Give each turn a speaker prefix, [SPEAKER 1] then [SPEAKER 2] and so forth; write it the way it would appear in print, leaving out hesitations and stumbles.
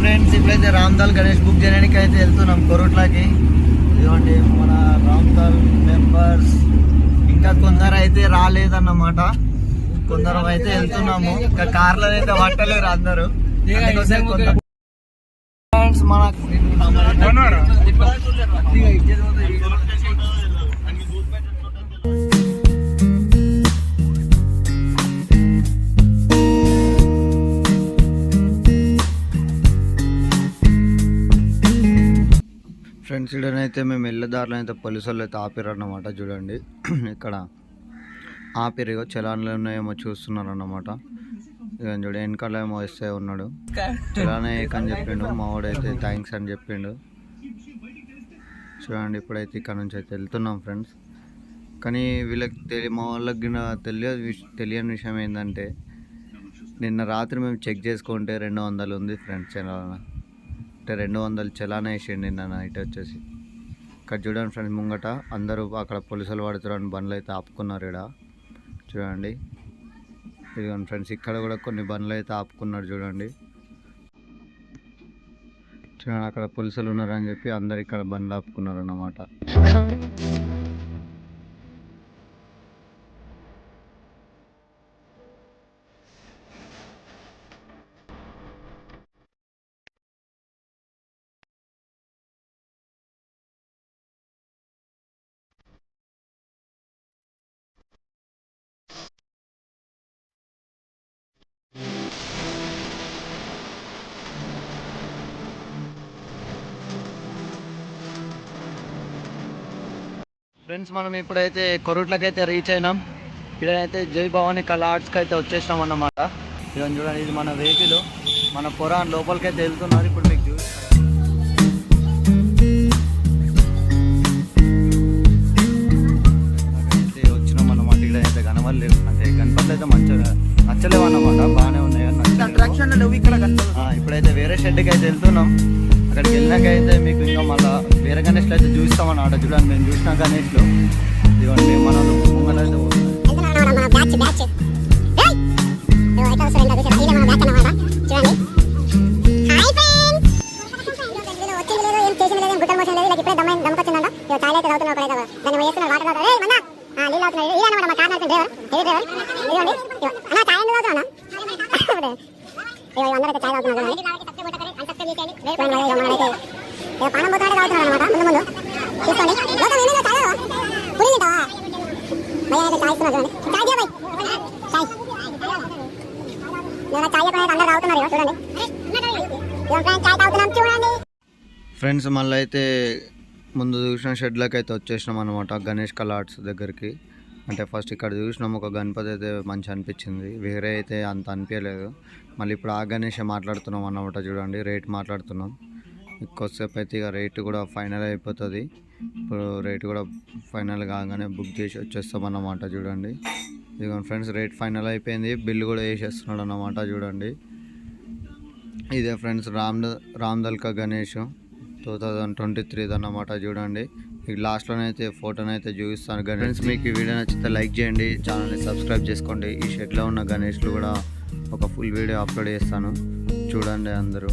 [SPEAKER 1] Friends ఇప్పుడైతే రామ్దాల్ Ganesh book చేయడానికి అయితే వెళ్తున్నాం కొరుట్లకి. ఇదిగోండి మన రామ్దాల్ మెంబర్స్. ఇంకా కొందరు అయితే రాలేదన్నమాట, కొందరు అయితే వెళ్తున్నాము. ఇంకా కార్లో అయితే పట్టలేరు అందరూ. ఫ్రెండ్స్ మన ఫ్రెండ్స్ ఇక్కడనైతే మేము వెళ్ళేదారిలో అయితే పోలీసు వాళ్ళు అయితే ఆపిర్రు అన్నమాట. చూడండి ఇక్కడ ఆపిరిగో చలాన్లు ఉన్నాయేమో చూస్తున్నారు అన్నమాట. ఇక చూడ వెనకాల ఏమో వస్తే ఉన్నాడు, చలానే అని చెప్పిండు. మా వాడైతే థ్యాంక్స్ అని చెప్పిండు. చూడండి ఇప్పుడైతే ఇక్కడ నుంచి అయితే వెళ్తున్నాం ఫ్రెండ్స్. కానీ వీళ్ళకి మా వాళ్ళకి తెలియని విషయం ఏంటంటే, నిన్న రాత్రి మేము చెక్ చేసుకుంటే 200 ఉంది ఫ్రెండ్స్ చలానా. అంటే 200 చలానా వేసిండు నిన్న నైట్ వచ్చేసి. ఇక్కడ చూడండి ఫ్రెండ్స్ ముంగట అందరూ అక్కడ పోలీసులు పడుతున్నారు, బండ్లు అయితే ఆపుకున్నారు. ఇక్కడ చూడండి ఇదిగోండి ఫ్రెండ్స్, ఇక్కడ కూడా కొన్ని బండ్లు అయితే ఆపుకున్నారు. చూడండి అక్కడ పోలీసులు ఉన్నారని చెప్పి అందరు ఇక్కడ బండ్లు ఆపుకున్నారు అన్నమాట. ఫ్రెండ్స్ మనం ఇప్పుడైతే కొరుట్లకి అయితే రీచ్ అయినాం. ఇక్కడైతే జై భవానీ కళా ఆర్ట్స్కి అయితే వచ్చేసినాం అన్నమాట. ఇదని చూడండి, ఇది మన వెహికల్. మన పురాణ్ లోపలికి అయితే వెళ్తున్నారు. ఇప్పుడు మీకు చూస్తే వచ్చినాం అన్నమాట. ఇక్కడైతే కనవలేదు, అంటే గణపతులు అయితే మంచిగా నచ్చలేవు అన్నమాట, బాగానే ఉన్నాయి కానీ ఇప్పుడైతే వేరే షెడ్కి అయితే వెళ్తున్నాం. అక్కడికి వెళ్ళినాకైతే మీకు ఇంకా మళ్ళీ వేరే గణేష్లు అయితే చూస్తామని ఆట. చూడండి మేము చూసిన గణేష్లు ఇదిగోండి మన ముంగలైతే ఫ్రెండ్స్ మళ్ళీ అయితే ముందు చూసిన షెడ్లకి అయితే వచ్చేసినాం అనమాట, గణేష్ కళా ఆర్ట్స్ దగ్గరికి. అంటే ఫస్ట్ ఇక్కడ చూసినాం ఒక గణపతి అయితే మంచి అనిపించింది, వేరే అయితే అంత అనిపించలేదు. మళ్ళీ ఇప్పుడు ఆ గణేష్ మాట్లాడుతున్నాం అన్నమాట. చూడండి రేట్ మాట్లాడుతున్నాం. కొద్దిసేపు అయితే ఇక రేటు కూడా ఫైనల్ అయిపోతుంది. ఇప్పుడు రేటు కూడా ఫైనల్ కాగానే బుక్ చేసి వచ్చేస్తాం అన్నమాట. చూడండి ఇదిగోండి ఫ్రెండ్స్, రేట్ ఫైనల్ అయిపోయింది, బిల్లు కూడా వేసేస్తున్నాడు అన్నమాట. చూడండి ఇదే ఫ్రెండ్స్ రామ్దల్కా గణేష్ 2023 అన్నమాట. చూడండి ఈ లాస్ట్లోనైతే ఫోటోనైతే చూపిస్తాను గణేష్. మీకు ఈ వీడియో నచ్చితే లైక్ చేయండి, ఛానల్ని సబ్స్క్రైబ్ చేసుకోండి. ఈ షెడ్లో ఉన్న గణేష్లు కూడా ఒక ఫుల్ వీడియో అప్లోడ్ చేస్తాను, చూడండి అందరూ.